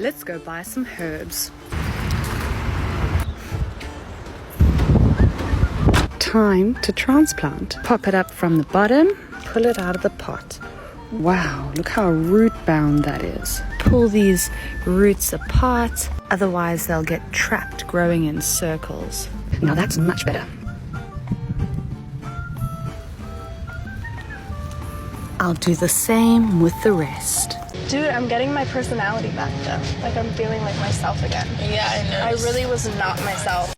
Let's go buy some herbs. Time to transplant. Pop it up from the bottom, pull it out of the pot. Wow, look how root bound that is. Pull these roots apart, otherwise they'll get trapped growing in circles. Now that's much better. I'll do the same with the rest. Dude, I'm getting my personality back though. Like I'm feeling like myself again. Yeah, I know. I really was not myself.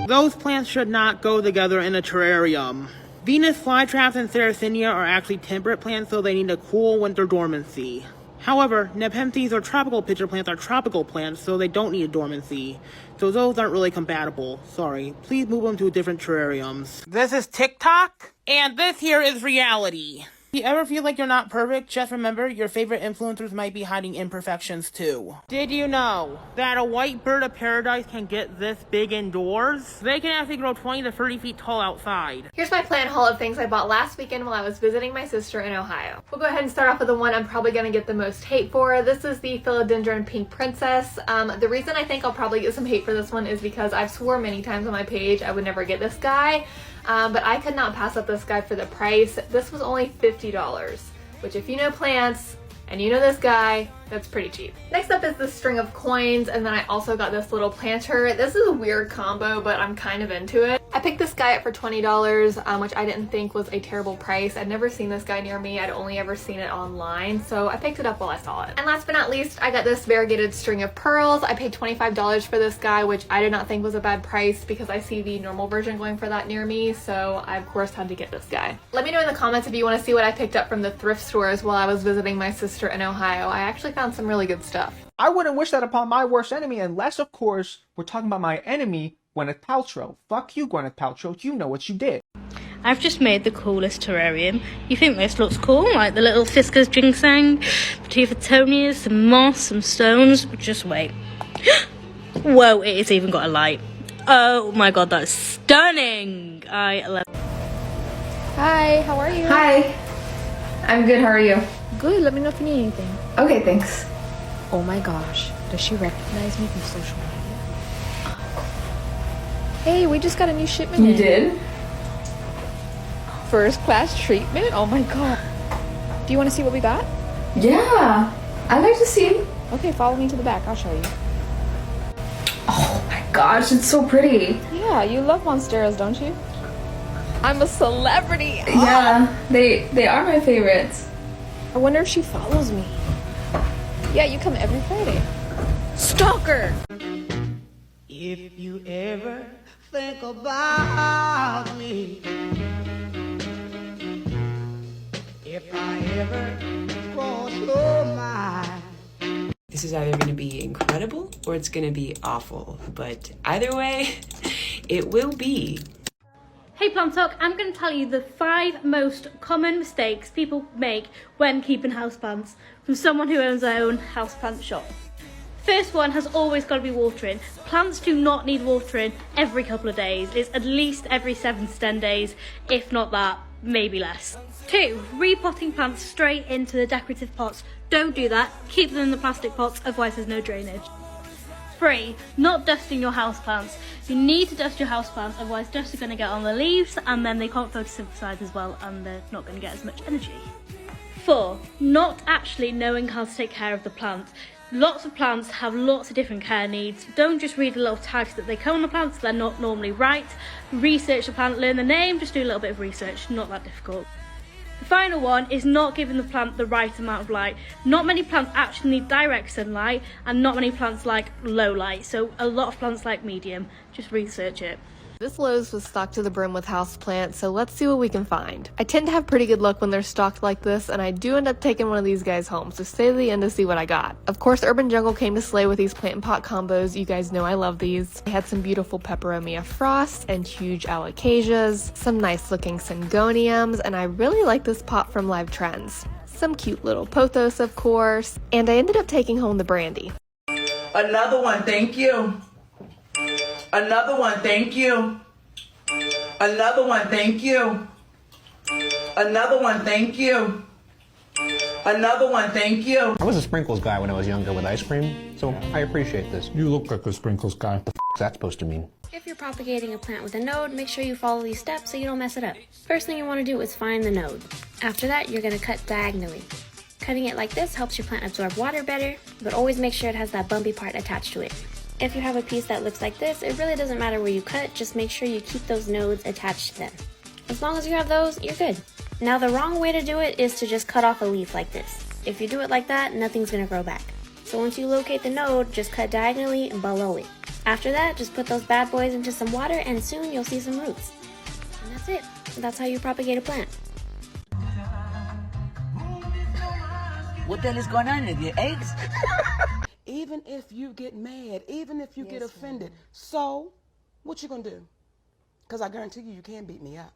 Those plants should not go together in a terrarium. Venus flytraps and Sarracenia are actually temperate plants, so they need a cool winter dormancy. However, Nepenthes or tropical pitcher plants are tropical plants, so they don't need a dormancy. So those aren't really compatible. Sorry. Please move them to different terrariums. This is TikTok, and this here is reality. If you ever feel like you're not perfect, just remember your favorite influencers might be hiding imperfections too. Did you know that a white bird of paradise can get this big indoors? They can actually grow 20 to 30 feet tall outside. Here's my plant haul of things I bought last weekend while I was visiting my sister in Ohio. We'll go ahead and start off with the one I'm probably going to get the most hate for. This is the Philodendron Pink Princess. The reason I think I'll probably get some hate for this one is because I've swore many times on my page I would never get this guy. But I could not pass up this guy for the price. This was only $50, which if you know plants and you know this guy, that's pretty cheap. Next up is this string of coins, and then I also got this little planter. This is a weird combo, but I'm kind of into it. I picked this guy up for $20, which I didn't think was a terrible price. I'd never seen this guy near me. I'd only ever seen it online, so I picked it up while I saw it. And last but not least, I got this variegated string of pearls. I paid $25 for this guy, which I did not think was a bad price because I see the normal version going for that near me, so I of course had to get this guy. Let me know in the comments if you want to see what I picked up from the thrift stores while I was visiting my sister in Ohio. I actually found some really good stuff. I wouldn't wish that upon my worst enemy unless, of course, we're talking about my enemy, Gwyneth Paltrow. Fuck you, Gwyneth Paltrow. You know what you did. I've just made the coolest terrarium. You think this looks cool? Like the little Fisker's ginseng, Petitotonias, some moss, some stones. Just wait. Whoa, it's even got a light. Oh my god, that's stunning. I love it. Hi, how are you? Hi. I'm good, how are you? Good, let me know if you need anything. Okay, thanks. Oh my gosh, does she recognize me from social media? Hey, we just got a new shipment in. You did? First class treatment? Oh my god. Do you want to see what we got? Yeah, I'd like to see. Okay, follow me to the back, I'll show you. Oh my gosh, it's so pretty. Yeah, you love Monsteras, don't you? I'm a celebrity. Yeah, they are my favorites. I wonder if she follows me. Yeah, you come every Friday. Stalker! If you ever think about me, if I ever cross your mind. This is either going to be incredible or it's going to be awful. But either way, it will be. Hey Planttok, I'm going to tell you the 5 most common mistakes people make when keeping houseplants from someone who owns their own houseplant shop. First one has always got to be watering. Plants do not need watering every couple of days. It's at least every 7 to 10 days, if not that, maybe less. 2, repotting plants straight into the decorative pots. Don't do that. Keep them in the plastic pots, otherwise there's no drainage. 3, not dusting your houseplants. You need to dust your houseplants, otherwise dust are going to get on the leaves and then they can't photosynthesize as well and they're not going to get as much energy. 4, not actually knowing how to take care of the plant. Lots of plants have lots of different care needs. Don't just read the little tags that they come on the plants, they're not normally right. Research the plant, learn the name, just do a little bit of research, not that difficult. The final one is not giving the plant the right amount of light. Not many plants actually need direct sunlight and not many plants like low light, so a lot of plants like medium. Just research it. This Lowe's was stocked to the brim with houseplants, so let's see what we can find. I tend to have pretty good luck when they're stocked like this, and I do end up taking one of these guys home, so stay to the end to see what I got. Of course, Urban Jungle came to slay with these plant and pot combos. You guys know I love these. I had some beautiful Peperomia frosts and huge alocasias, some nice looking syngoniums, and I really like this pot from Live Trends. Some cute little pothos, of course, and I ended up taking home the brandy. Another one, thank you. Another one, thank you. Another one, thank you. Another one, thank you. Another one, thank you. I was a sprinkles guy when I was younger with ice cream, so I appreciate this. You look like a sprinkles guy. The f*** that's supposed to mean? If you're propagating a plant with a node, make sure you follow these steps so you don't mess it up. First thing you want to do is find the node. After that, you're going to cut diagonally. Cutting it like this helps your plant absorb water better, but always make sure it has that bumpy part attached to it. If you have a piece that looks like this, it really doesn't matter where you cut, just make sure you keep those nodes attached to them. As long as you have those, you're good. Now the wrong way to do it is to just cut off a leaf like this. If you do it like that, nothing's going to grow back. So once you locate the node, just cut diagonally below it. After that, just put those bad boys into some water and soon you'll see some roots. And that's it. That's how you propagate a plant. What the hell is going on in your eggs? Even if you get mad, even if you get offended, so what you gonna do? Because I guarantee you, you can't beat me up.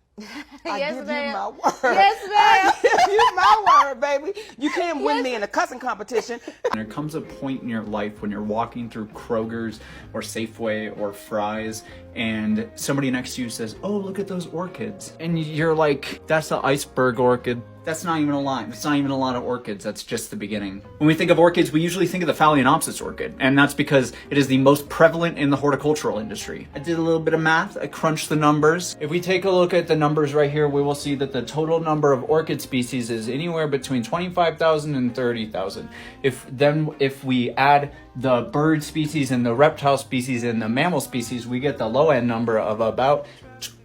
I Yes, give ma'am. you my word. Yes, ma'am. I give you my word, baby. You can't win me in a cussing competition. There comes a point in your life when you're walking through Kroger's or Safeway or Fry's and somebody next to you says, "Oh, look at those orchids." And you're like, "That's the iceberg orchid." That's not even a line. It's not even a lot of orchids. That's just the beginning. When we think of orchids, we usually think of the Phalaenopsis orchid, and that's because it is the most prevalent in the horticultural industry. I did a little bit of math. I crunched the numbers. If we take a look at the numbers right here, we will see that the total number of orchid species is anywhere between 25,000 and 30,000. If we add the bird species and the reptile species and the mammal species, we get the low end number of about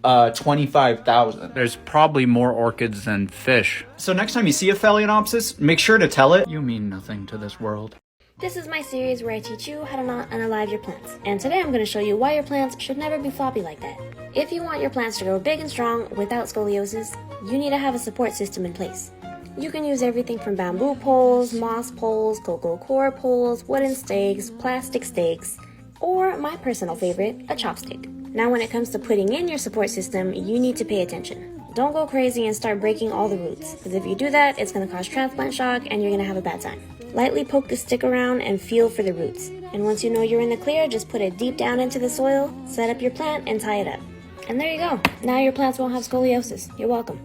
25,000. There's probably more orchids than fish. So next time you see a Phalaenopsis, make sure to tell it, "You mean nothing to this world." This is my series where I teach you how to not unalive your plants. And today I'm going to show you why your plants should never be floppy like that. If you want your plants to grow big and strong without scoliosis, you need to have a support system in place. You can use everything from bamboo poles, moss poles, cocoa core poles, wooden stakes, plastic stakes, or my personal favorite, a chopstick. Now when it comes to putting in your support system, you need to pay attention. Don't go crazy and start breaking all the roots, because if you do that, it's going to cause transplant shock and you're going to have a bad time. Lightly poke the stick around and feel for the roots. And once you know you're in the clear, just put it deep down into the soil, set up your plant, and tie it up. And there you go. Now your plants won't have scoliosis. You're welcome.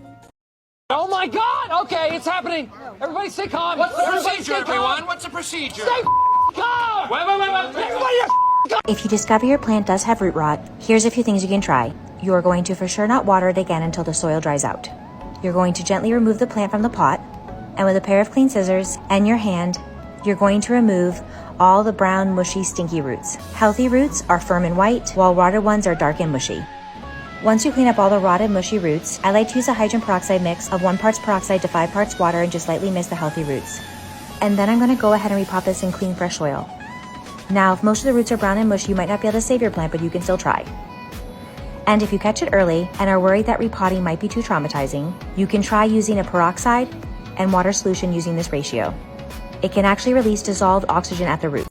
Oh my God! Okay, it's happening. Everybody stay calm. What's the Everybody procedure, stay calm. everyone? What's the procedure? Stay calm! Wait. Everybody calm! If you discover your plant does have root rot, here's a few things you can try. You are going to for sure not water it again until the soil dries out. You're going to gently remove the plant from the pot, and with a pair of clean scissors and your hand, you're going to remove all the brown, mushy, stinky roots. Healthy roots are firm and white, while rotted ones are dark and mushy. Once you clean up all the rotted, mushy roots, I like to use a hydrogen peroxide mix of 1 parts peroxide to 5 parts water and just lightly mist the healthy roots. And then I'm going to go ahead and repot this in clean, fresh soil. Now, if most of the roots are brown and mushy, you might not be able to save your plant, but you can still try. And if you catch it early and are worried that repotting might be too traumatizing, you can try using a peroxide and water solution using this ratio. It can actually release dissolved oxygen at the root.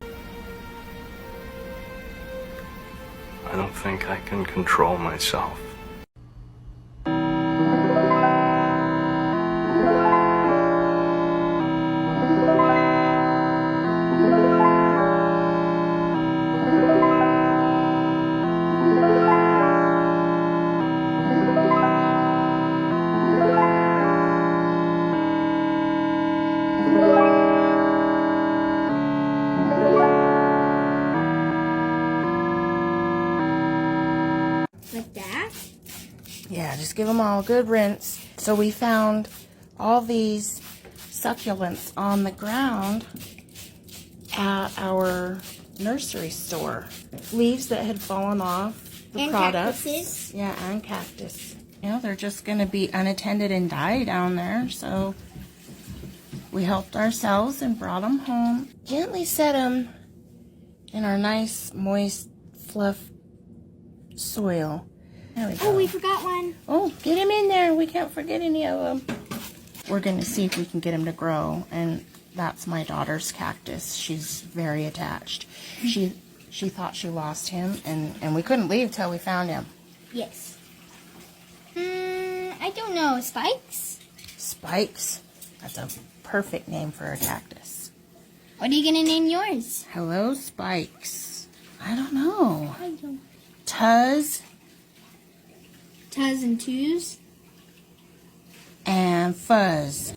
I don't think I can control myself. Like that? Yeah, just give them all a good rinse. So we found all these succulents on the ground at our nursery store. Leaves that had fallen off the And products. cactuses. Yeah, and cactus. You know, they're just going to be unattended and die down there. So we helped ourselves and brought them home. Gently set them in our nice, moist, fluff soil. There we go. Oh, we forgot one. Oh, get him in there. We can't forget any of them. We're going to see if we can get him to grow. And that's my daughter's cactus. She's very attached. She thought she lost him, and we couldn't leave till we found him. Yes. I don't know. Spikes? Spikes? That's a perfect name for a cactus. What are you going to name yours? Hello, Spikes. I don't know. I don't. Tuz Tuz and Twos? and Fuzz.